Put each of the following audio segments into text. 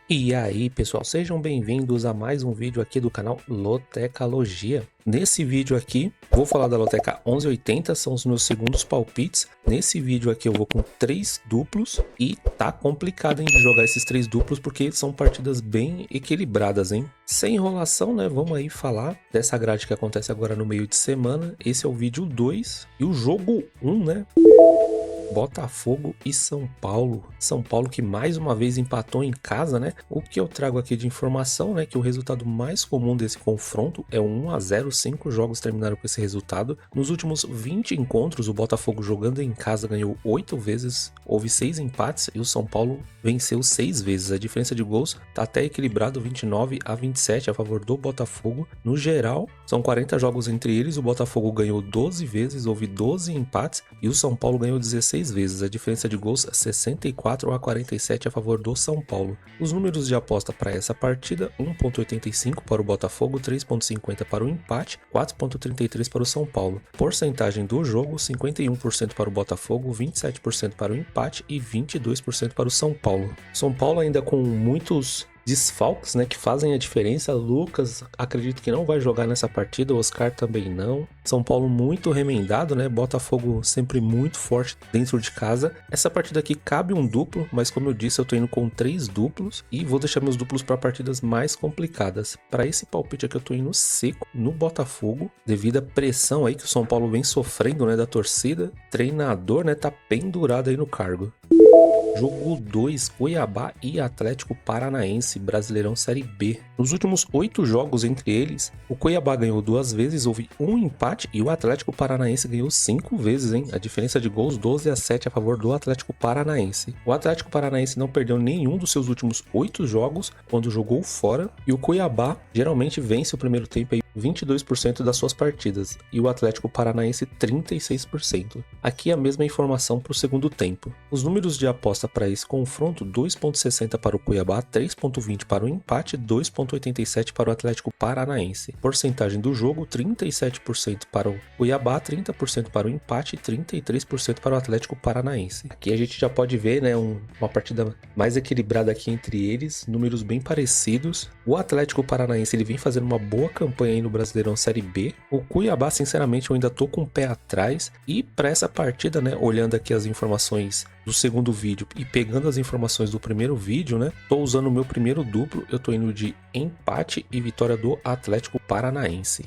E aí pessoal, sejam bem-vindos a mais um vídeo aqui do canal Lotecalogia. Nesse vídeo aqui, vou falar da Loteca 1180, são os meus segundos palpites. Nesse vídeo aqui eu vou com 3 duplos e tá complicado de jogar esses 3 duplos porque são partidas bem equilibradas, hein? Sem enrolação, né? Vamos aí falar dessa grade que acontece agora no meio de semana. Esse é o vídeo 2 e o jogo 1, né? Botafogo e São Paulo. São Paulo que mais uma vez empatou em casa, né? O que eu trago aqui de informação, né? Que o resultado mais comum desse confronto é o 1 a 0, 5 jogos terminaram com esse resultado. Nos últimos 20 encontros, o Botafogo jogando em casa ganhou 8 vezes, houve 6 empates e o São Paulo venceu 6 vezes. A diferença de gols tá até equilibrado, 29 a 27 a favor do Botafogo. No geral, são 40 jogos entre eles, o Botafogo ganhou 12 vezes, houve 12 empates e o São Paulo ganhou 16 vezes. A diferença de gols 64 a 47 a favor do São Paulo. Os números de aposta para essa partida: 1.85 para o Botafogo, 3.50 para o empate, 4.33 para o São Paulo. Porcentagem do jogo: 51% para o Botafogo, 27% para o empate e 22% para o São Paulo. São Paulo ainda com muitos desfalques, né, que fazem a diferença. Lucas, acredito que não vai jogar nessa partida, o Oscar também não. São Paulo muito remendado, né, Botafogo sempre muito forte dentro de casa. Essa partida aqui cabe um duplo, mas como eu disse, eu tô indo com 3 duplos e vou deixar meus duplos para partidas mais complicadas. Para esse palpite aqui eu tô indo seco no Botafogo, devido à pressão aí que o São Paulo vem sofrendo, né, da torcida. Treinador, né, tá pendurado aí no cargo. Jogo 2, Cuiabá e Atlético Paranaense, Brasileirão Série B. Nos últimos 8 jogos entre eles, o Cuiabá ganhou 2 vezes, houve um empate e o Atlético Paranaense ganhou 5 vezes, hein? A diferença de gols 12 a 7 a favor do Atlético Paranaense. O Atlético Paranaense não perdeu nenhum dos seus últimos 8 jogos quando jogou fora e o Cuiabá geralmente vence o primeiro tempo aí 22% das suas partidas e o Atlético Paranaense 36%. Aqui a mesma informação para o segundo tempo. Os números de aposta para esse confronto: 2.60 para o Cuiabá, 3.20 para o empate, 2.87 para o Atlético Paranaense. Porcentagem do jogo: 37% para o Cuiabá, 30% para o empate e 33% para o Atlético Paranaense. Aqui a gente já pode ver, né, uma partida mais equilibrada aqui entre eles, números bem parecidos. O Atlético Paranaense ele vem fazendo uma boa campanha aí no Brasileirão Série B. O Cuiabá, sinceramente, eu ainda tô com o pé atrás. E para essa partida, né, olhando aqui as informações do segundo vídeo e pegando as informações do primeiro vídeo, né, tô usando o meu primeiro duplo, eu tô indo de empate e vitória do Atlético Paranaense.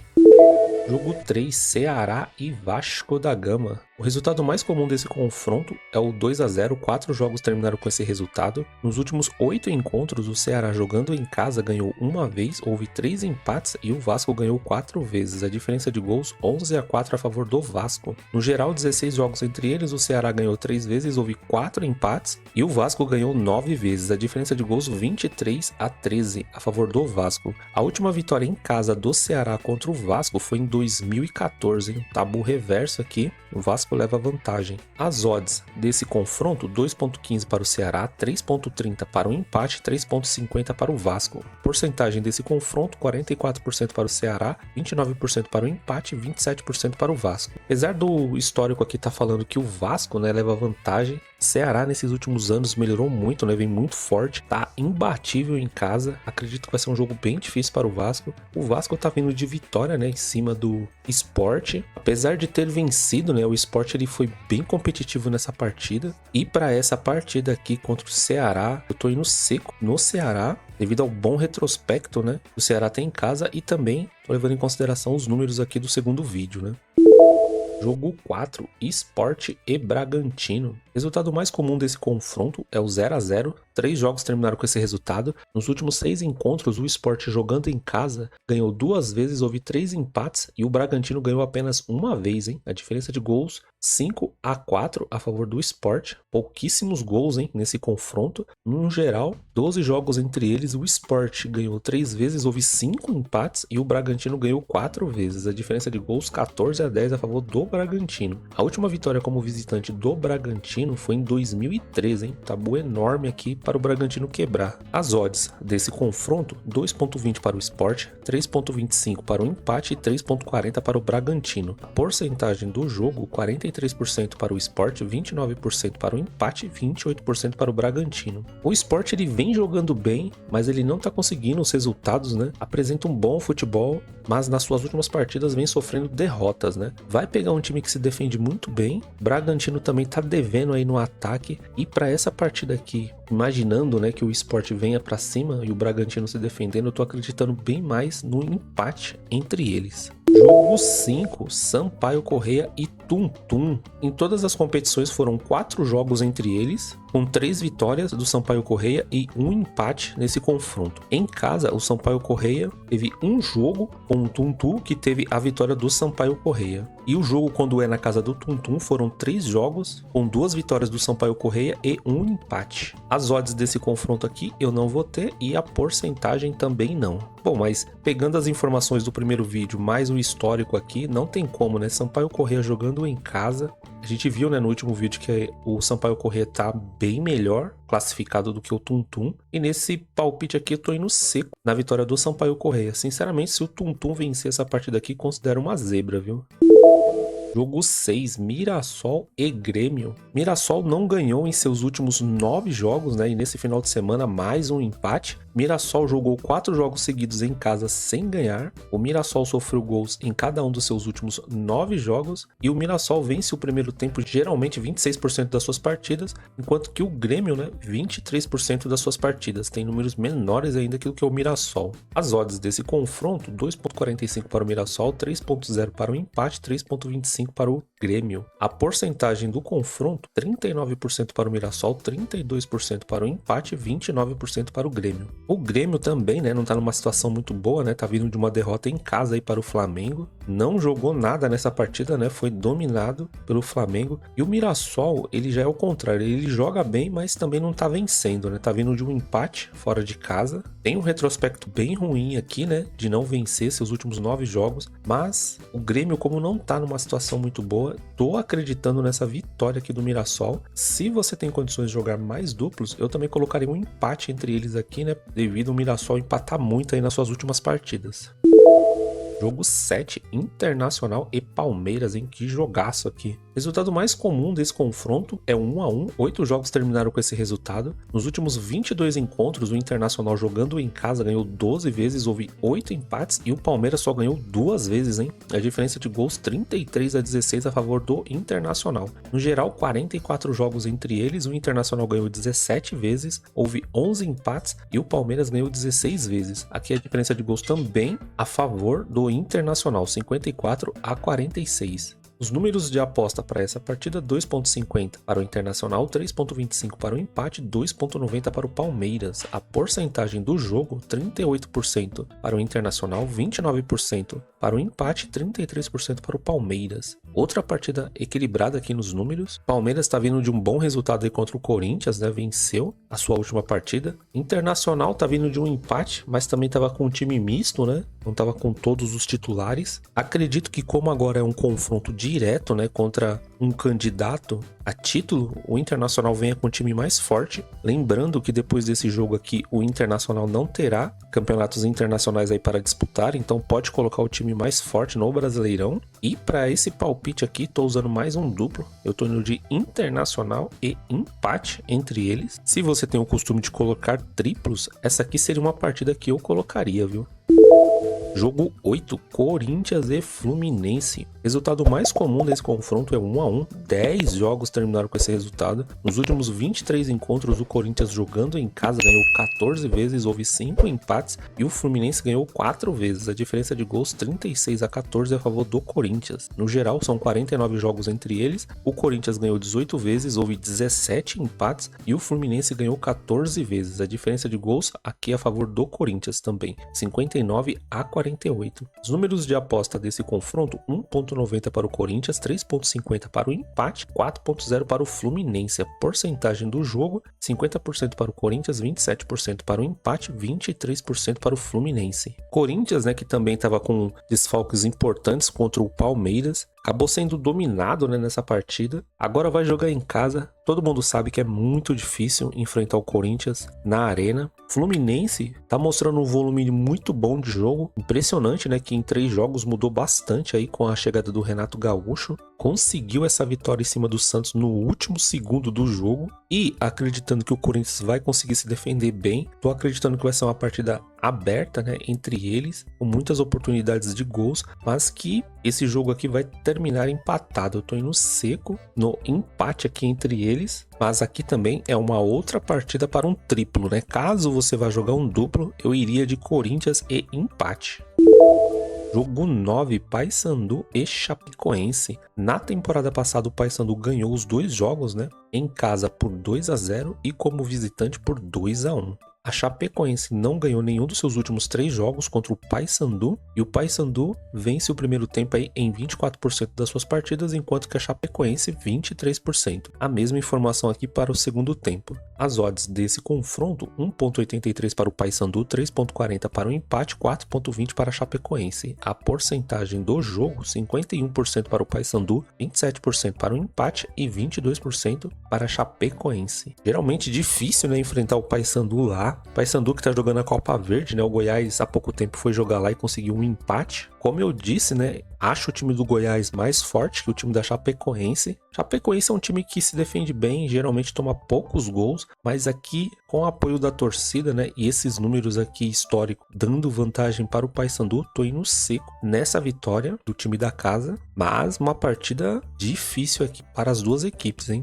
Jogo 3, Ceará e Vasco da Gama. O resultado mais comum desse confronto é o 2 a 0, 4 jogos terminaram com esse resultado. Nos últimos 8 encontros, o Ceará jogando em casa ganhou 1 vez, houve 3 empates e o Vasco ganhou 4 vezes. A diferença de gols 11 a 4 a favor do Vasco. No geral, 16 jogos entre eles, o Ceará ganhou 3 vezes, houve 4 empates e o Vasco ganhou 9 vezes. A diferença de gols 23 a 13 a favor do Vasco. A última vitória em casa do Ceará contra o Vasco foi em 2014, hein? Tabu reverso aqui, o Vasco leva vantagem. As odds desse confronto: 2.15 para o Ceará, 3.30 para o empate, 3.50 para o Vasco. Porcentagem desse confronto: 44% para o Ceará, 29% para o empate e 27% para o Vasco. Apesar do histórico aqui tá falando que o Vasco, né, leva vantagem, Ceará nesses últimos anos melhorou muito, né, vem muito forte, tá imbatível em casa. Acredito que vai ser um jogo bem difícil para o Vasco. O Vasco tá vindo de vitória, né, em cima do Sport. Apesar de ter vencido, né, o Sport ele foi bem competitivo nessa partida. E para essa partida aqui contra o Ceará, eu tô indo seco no Ceará, devido ao bom retrospecto, né, o Ceará tem em casa e também tô levando em consideração os números aqui do segundo vídeo, né. Jogo 4, Sport e Bragantino. O resultado mais comum desse confronto é o 0 a 0. 3 jogos terminaram com esse resultado. Nos últimos 6 encontros, o Sport jogando em casa ganhou 2 vezes, houve 3 empates e o Bragantino ganhou apenas 1 vez, hein? A diferença de gols 5 a 4 a favor do Sport. Pouquíssimos gols, hein, nesse confronto. No geral, 12 jogos entre eles, o Sport ganhou 3 vezes, houve 5 empates e o Bragantino ganhou 4 vezes. A diferença de gols 14 a 10 a favor do Bragantino. A última vitória como visitante do Bragantino foi em 2013, hein? Tabu enorme aqui para o Bragantino quebrar. As odds desse confronto: 2.20 para o Sport, 3.25 para o empate e 3.40 para o Bragantino. A porcentagem do jogo: 43% para o Sport, 29% para o empate e 28% para o Bragantino. O Sport ele vem jogando bem, mas ele não tá conseguindo os resultados, né? Apresenta um bom futebol, mas nas suas últimas partidas vem sofrendo derrotas, né? Vai pegar um time que se defende muito bem. Bragantino também tá devendo aí no ataque, e para essa partida aqui, imaginando, né, que o Sport venha para cima e o Bragantino se defendendo, eu tô acreditando bem mais no empate entre eles. Jogo 5, Sampaio Corrêa e Tum Tum. Em todas as competições foram 4 jogos entre eles, com 3 vitórias do Sampaio Corrêa e 1 empate nesse confronto. Em casa, o Sampaio Corrêa teve um jogo com o Tum Tum, que teve a vitória do Sampaio Corrêa. E o jogo, quando é na casa do Tum Tum, foram 3 jogos, com 2 vitórias do Sampaio Corrêa e 1 empate. As odds desse confronto aqui eu não vou ter, e a porcentagem também não. Bom, mas pegando as informações do primeiro vídeo, mais o histórico aqui, não tem como, né? Sampaio Corrêa jogando em casa. A gente viu, né, no último vídeo que o Sampaio Corrêa tá bem melhor classificado do que o Tum Tum. E nesse palpite aqui eu tô indo seco na vitória do Sampaio Corrêa. Sinceramente, se o Tum Tum vencer essa partida aqui, considero uma zebra, viu? Jogo 6, Mirassol e Grêmio. Mirassol não ganhou em seus últimos 9 jogos, né? E nesse final de semana mais um empate. Mirassol jogou 4 jogos seguidos em casa sem ganhar. O Mirassol sofreu gols em cada um dos seus últimos 9 jogos. E o Mirassol vence o primeiro tempo geralmente 26% das suas partidas, enquanto que o Grêmio, né, 23% das suas partidas. Tem números menores ainda que o Mirassol. As odds desse confronto, 2.45 para o Mirassol, 3.0 para o empate, 3.25 para o Grêmio. A porcentagem do confronto, 39% para o Mirassol, 32% para o empate e 29% para o Grêmio. O Grêmio também, né, não tá numa situação muito boa, né, tá vindo de uma derrota em casa aí para o Flamengo. Não jogou nada nessa partida, né, foi dominado pelo Flamengo. E o Mirassol, ele já é o contrário, ele joga bem, mas também não tá vencendo, né, tá vindo de um empate fora de casa. Tem um retrospecto bem ruim aqui, né, de não vencer seus últimos 9 jogos, mas o Grêmio, como não tá numa situação muito boa, tô acreditando nessa vitória aqui do Mirassol. Se você tem condições de jogar mais duplos, eu também colocaria um empate entre eles aqui, né, devido ao Mirassol empatar muito aí nas suas últimas partidas. Jogo 7, Internacional e Palmeiras, hein? Que jogaço aqui. Resultado mais comum desse confronto é 1-1, 8 jogos terminaram com esse resultado. Nos últimos 22 encontros, o Internacional jogando em casa ganhou 12 vezes, houve 8 empates e o Palmeiras só ganhou 2 vezes, hein? A diferença de gols 33-16 a favor do Internacional. No geral, 44 jogos entre eles, o Internacional ganhou 17 vezes, houve 11 empates e o Palmeiras ganhou 16 vezes. Aqui a diferença de gols também a favor do Internacional, 54-46. Os números de aposta para essa partida, 2.50 para o Internacional, 3.25 para o empate, 2.90 para o Palmeiras. A porcentagem do jogo, 38% para o Internacional, 29% para o empate e 33% para o Palmeiras. Outra partida equilibrada aqui nos números. Palmeiras está vindo de um bom resultado aí contra o Corinthians, né? Venceu a sua última partida. Internacional está vindo de um empate, mas também estava com um time misto, né? Não estava com todos os titulares. Acredito que como agora é um confronto direto, né, contra um candidato a título, o Internacional venha com um time mais forte. Lembrando que depois desse jogo aqui, o Internacional não terá campeonatos internacionais aí para disputar, então pode colocar o time mais forte no Brasileirão. E para esse palpite aqui, estou usando mais um duplo. Eu estou indo de Internacional e empate entre eles. Se você tem o costume de colocar triplos, essa aqui seria uma partida que eu colocaria, viu? Jogo 8, Corinthians e Fluminense. Resultado mais comum desse confronto é 1-1. 10 jogos terminaram com esse resultado. Nos últimos 23 encontros, o Corinthians jogando em casa ganhou 14 vezes, houve 5 empates e o Fluminense ganhou 4 vezes. A diferença de gols 36-14 a favor do Corinthians. No geral, são 49 jogos entre eles. O Corinthians ganhou 18 vezes, houve 17 empates e o Fluminense ganhou 14 vezes. A diferença de gols aqui é a favor do Corinthians também, 59-48. Os números de aposta desse confronto, 1.90 para o Corinthians, 3.50 para o empate, 4.0 para o Fluminense. A porcentagem do jogo, 50% para o Corinthians, 27% para o empate, 23% para o Fluminense. Corinthians, né, que também estava com desfalques importantes contra o Palmeiras, acabou sendo dominado, né, nessa partida. Agora vai jogar em casa. Todo mundo sabe que é muito difícil enfrentar o Corinthians na arena. Fluminense tá mostrando um volume muito bom de jogo. Impressionante, né, que em 3 jogos mudou bastante aí com a chegada do Renato Gaúcho. Conseguiu essa vitória em cima do Santos no último segundo do jogo. E acreditando que o Corinthians vai conseguir se defender bem, tô acreditando que vai ser uma partida aberta, né, entre eles, com muitas oportunidades de gols, mas que esse jogo aqui vai terminar empatado. Eu tô indo seco no empate aqui entre eles, mas aqui também é uma outra partida para um triplo, né? Caso você vá jogar um duplo, eu iria de Corinthians e empate. Jogo 9, Paysandu e Chapecoense. Na temporada passada o Paysandu ganhou os 2 jogos, né? Em casa por 2-0 e como visitante por 2-1. A Chapecoense não ganhou nenhum dos seus últimos 3 jogos contra o Paysandu, e o Paysandu vence o primeiro tempo aí em 24% das suas partidas, enquanto que a Chapecoense 23%. A mesma informação aqui para o segundo tempo. As odds desse confronto, 1.83 para o Paysandu, 3.40 para o empate, 4.20 para a Chapecoense. A porcentagem do jogo, 51% para o Paysandu, 27% para o empate e 22% para a Chapecoense. Geralmente difícil, né, enfrentar o Paysandu lá. Paysandu que tá jogando a Copa Verde, né? O Goiás há pouco tempo foi jogar lá e conseguiu um empate. Como eu disse, né? Acho o time do Goiás mais forte que o time da Chapecoense. Chapecoense é um time que se defende bem, geralmente toma poucos gols, mas aqui com o apoio da torcida, né? E esses números aqui históricos dando vantagem para o Paysandu, tô indo seco nessa vitória do time da casa, mas uma partida difícil aqui para as duas equipes, hein?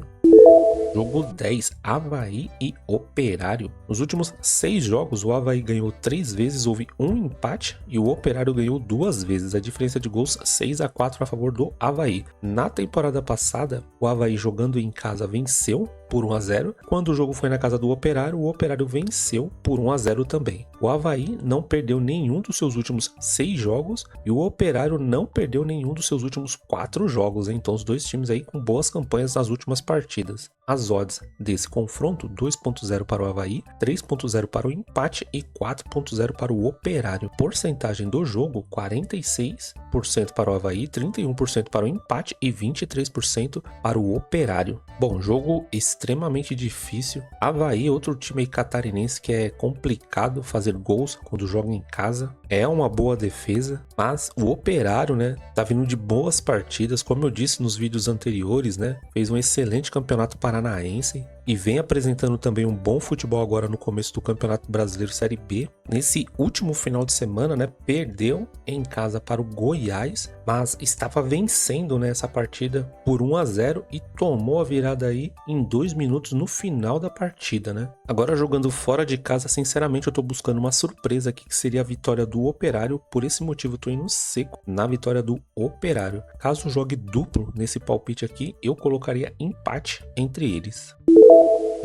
Jogo 10, Avaí e Operário. Nos últimos 6 jogos, o Avaí ganhou 3 vezes, houve um empate, e o Operário ganhou 2 vezes. A diferença de gols 6-4 a favor do Avaí. Na temporada passada, o Avaí jogando em casa venceu por 1-0. Quando o jogo foi na casa do Operário, o Operário venceu por 1-0 também. O Avaí não perdeu nenhum dos seus últimos 6 jogos e o Operário não perdeu nenhum dos seus últimos 4 jogos. Então os dois times aí com boas campanhas nas últimas partidas. As odds desse confronto, 2.0 para o Avaí, 3.0 para o empate e 4.0 para o Operário. Porcentagem do jogo, 46% para o Avaí, 31% para o empate e 23% para o Operário. Bom, jogo extremamente difícil. Avaí, outro time aí catarinense que é complicado fazer gols quando joga em casa. É uma boa defesa, mas o Operário, né, tá vindo de boas partidas, como eu disse nos vídeos anteriores, né, fez um excelente campeonato paranaense e vem apresentando também um bom futebol agora no começo do Campeonato Brasileiro Série B. Nesse último final de semana, né, perdeu em casa para o Goiás, mas estava vencendo, né, essa partida por 1-0 e tomou a virada aí em 2 minutos no final da partida, né? Agora jogando fora de casa, sinceramente eu tô buscando uma surpresa aqui, que seria a vitória do Operário. Por esse motivo eu tô indo seco na vitória do Operário. Caso jogue duplo nesse palpite aqui, eu colocaria empate entre eles.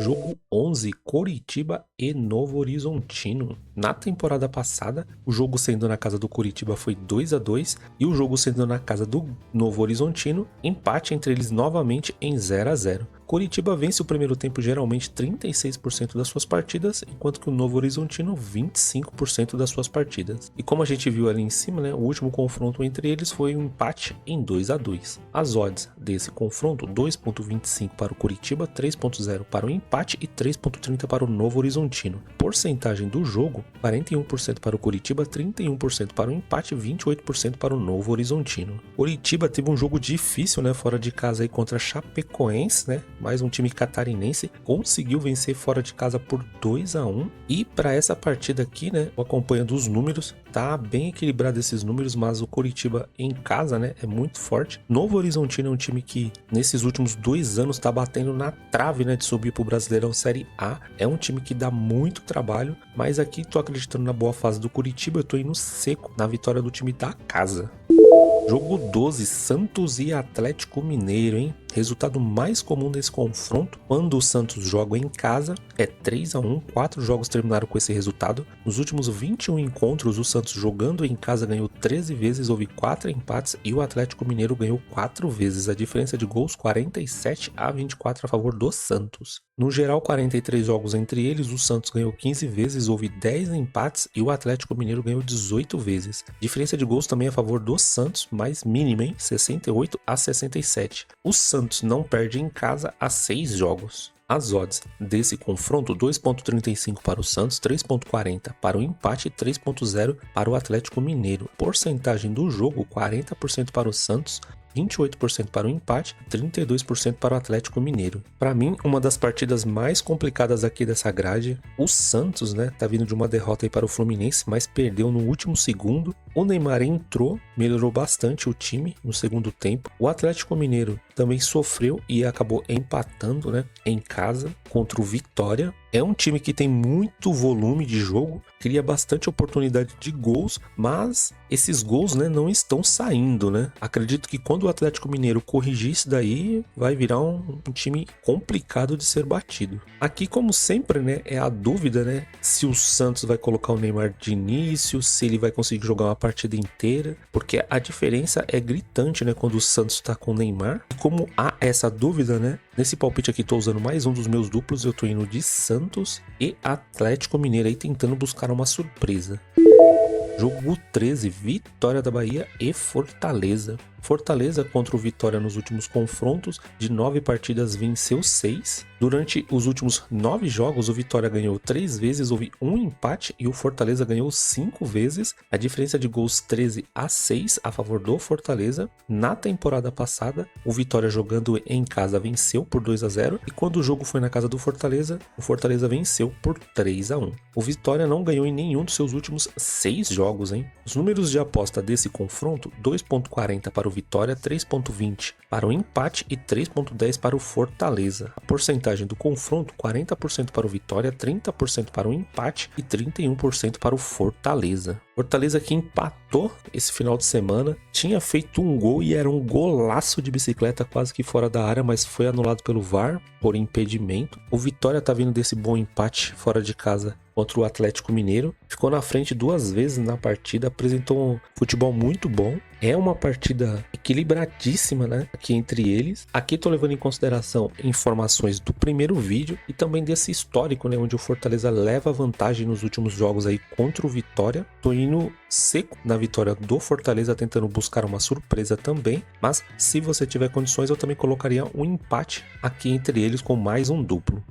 Jogo 11, Coritiba e Novo Horizontino. Na temporada passada, o jogo sendo na casa do Coritiba foi 2-2 e o jogo sendo na casa do Novo Horizontino, empate entre eles novamente em 0-0. Coritiba vence o primeiro tempo geralmente 36% das suas partidas, enquanto que o Novo Horizontino 25% das suas partidas. E como a gente viu ali em cima, né, o último confronto entre eles foi um empate em 2-2. As odds desse confronto, 2.25 para o Coritiba, 3.0 para o empate e 3.30 para o Novo Horizontino. Porcentagem do jogo, 41% para o Coritiba, 31% para o empate e 28% para o Novo Horizontino. Coritiba teve um jogo difícil, né, fora de casa aí contra Chapecoense, né? Mais um time catarinense, conseguiu vencer fora de casa por 2-1. E para essa partida aqui, né, acompanhando os números, tá bem equilibrado esses números, mas o Coritiba em casa, né, é muito forte. Novo Horizontino é um time que nesses últimos 2 anos tá batendo na trave, né, de subir pro Brasileirão Série A. É um time que dá muito trabalho, mas aqui tô acreditando na boa fase do Coritiba, eu tô indo seco na vitória do time da casa. Jogo 12, Santos e Atlético Mineiro, hein? Resultado mais comum desse confronto, quando o Santos joga em casa, é 3-1, 4 jogos terminaram com esse resultado. Nos últimos 21 encontros, o Santos jogando em casa ganhou 13 vezes, houve 4 empates e o Atlético Mineiro ganhou 4 vezes. A diferença de gols 47-24 a favor do Santos. No geral, 43 jogos entre eles, o Santos ganhou 15 vezes, houve 10 empates e o Atlético Mineiro ganhou 18 vezes. Diferença de gols também a favor do Santos, mais mínima, hein? 68-67. O Santos não perde em casa há 6 jogos. As odds desse confronto, 2,35 para o Santos, 3,40 para o empate e 3,0 para o Atlético Mineiro. Porcentagem do jogo, 40% para o Santos, 28% para o empate e 32% para o Atlético Mineiro. Para mim, uma das partidas mais complicadas aqui dessa grade. O Santos, né, tá vindo de uma derrota aí para o Fluminense, mas perdeu no último segundo. O Neymar entrou, melhorou bastante o time no segundo tempo. O Atlético Mineiro também sofreu e acabou empatando, né, em casa contra o Vitória. É um time que tem muito volume de jogo, cria bastante oportunidade de gols, mas esses gols, né, não estão saindo, né? Acredito que quando o Atlético Mineiro corrigir isso daí, vai virar um time complicado de ser batido. Aqui, como sempre, né, é a dúvida, né, se o Santos vai colocar o Neymar de início, se ele vai conseguir jogar uma partida inteira, porque a diferença é gritante, né, quando o Santos tá com o Neymar. E como há essa dúvida, né, nesse palpite aqui tô usando mais um dos meus duplos, eu tô indo de Santos e Atlético Mineiro aí tentando buscar uma surpresa. Jogo 13, Vitória da Bahia e Fortaleza. Fortaleza contra o Vitória nos últimos confrontos, de 9 partidas venceu 6. Durante os últimos 9 jogos, o Vitória ganhou 3 vezes, houve um empate e o Fortaleza ganhou 5 vezes. A diferença de gols 13-6 a favor do Fortaleza. Na temporada passada, o Vitória jogando em casa venceu por 2-0 e quando o jogo foi na casa do Fortaleza, o Fortaleza venceu por 3-1. O Vitória não ganhou em nenhum dos seus últimos 6 jogos, hein? Os números de aposta desse confronto, 2,40 para o Vitória, 3,20 para o empate e 3,10 para o Fortaleza. A porcentagem do confronto, 40% para o Vitória, 30% para o empate e 31% para o Fortaleza. Fortaleza que empatou esse final de semana, tinha feito um gol e era um golaço de bicicleta quase que fora da área, mas foi anulado pelo VAR por impedimento. O Vitória tá vindo desse bom empate fora de casa contra o Atlético Mineiro, ficou na frente 2 vezes na partida, apresentou um futebol muito bom. É uma partida equilibradíssima, né, aqui entre eles. Aqui tô levando em consideração informações do primeiro vídeo e também desse histórico, né, onde o Fortaleza leva vantagem nos últimos jogos aí contra o Vitória. Tô indo seco na vitória do Fortaleza, tentando buscar uma surpresa também, mas se você tiver condições eu também colocaria um empate aqui entre eles com mais um duplo.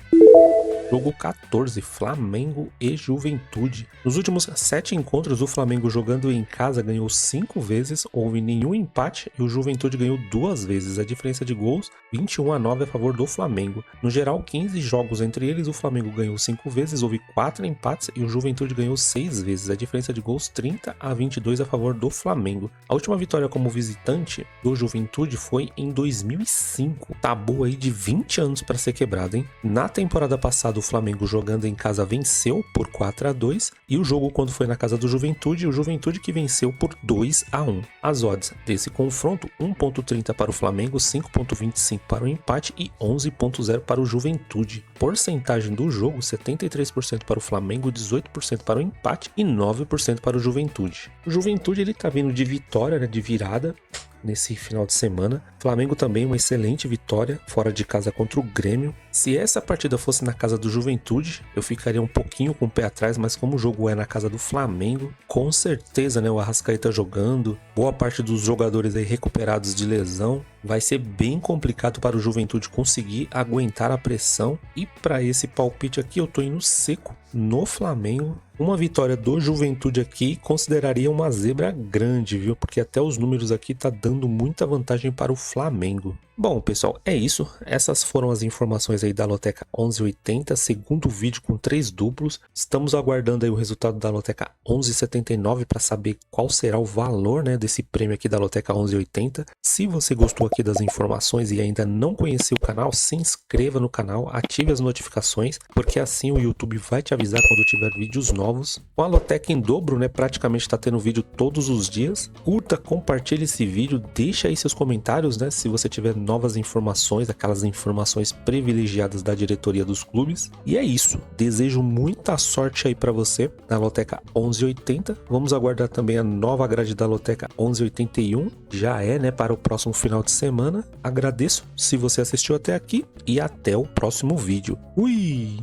Jogo 14, Flamengo e Juventude. Nos últimos 7 encontros, o Flamengo jogando em casa ganhou 5 vezes, houve nenhum empate e o Juventude ganhou 2 vezes. A diferença de gols, 21-9 a favor do Flamengo. No geral, 15 jogos entre eles, o Flamengo ganhou 5 vezes, houve 4 empates e o Juventude ganhou 6 vezes. A diferença de gols, 30-22 a favor do Flamengo. A última vitória como visitante do Juventude foi em 2005. Tabu aí de 20 anos para ser quebrado, hein? Na temporada passada, o Flamengo jogando em casa venceu por 4-2 e o jogo quando foi na casa do Juventude, o Juventude que venceu por 2-1. As odds desse confronto, 1,30 para o Flamengo, 5,25 para o empate e 11,0 para o Juventude. Porcentagem do jogo, 73% para o Flamengo, 18% para o empate e 9% para o Juventude. O Juventude ele tá vindo de vitória, né, de virada nesse final de semana. Flamengo também uma excelente vitória fora de casa contra o Grêmio. Se essa partida fosse na casa do Juventude, eu ficaria um pouquinho com o pé atrás, mas como o jogo é na casa do Flamengo, com certeza, né, o Arrascaeta jogando, boa parte dos jogadores aí recuperados de lesão, vai ser bem complicado para o Juventude conseguir aguentar a pressão. E para esse palpite aqui eu tô indo seco no Flamengo. Uma vitória do Juventude aqui consideraria uma zebra grande, viu? Porque até os números aqui tá dando muita vantagem para o Flamengo. Bom, pessoal, é isso. Essas foram as informações aí da Loteca 1180, segundo vídeo com 3 duplos. Estamos aguardando aí o resultado da Loteca 1179 para saber qual será o valor, né, desse prêmio aqui da Loteca 1180. Se você gostou aqui das informações e ainda não conheceu o canal, se inscreva no canal, ative as notificações, porque assim o YouTube vai te avisar quando tiver vídeos novos. Com a Loteca em dobro, né, praticamente está tendo vídeo todos os dias. Curta, compartilhe esse vídeo, deixa aí seus comentários, né, se você tiver novas informações, aquelas informações privilegiadas da diretoria dos clubes. E é isso. Desejo muita sorte aí para você na Loteca 1180. Vamos aguardar também a nova grade da Loteca 1181. Já é, né, para o próximo final de semana. Agradeço se você assistiu até aqui e até o próximo vídeo. Ui!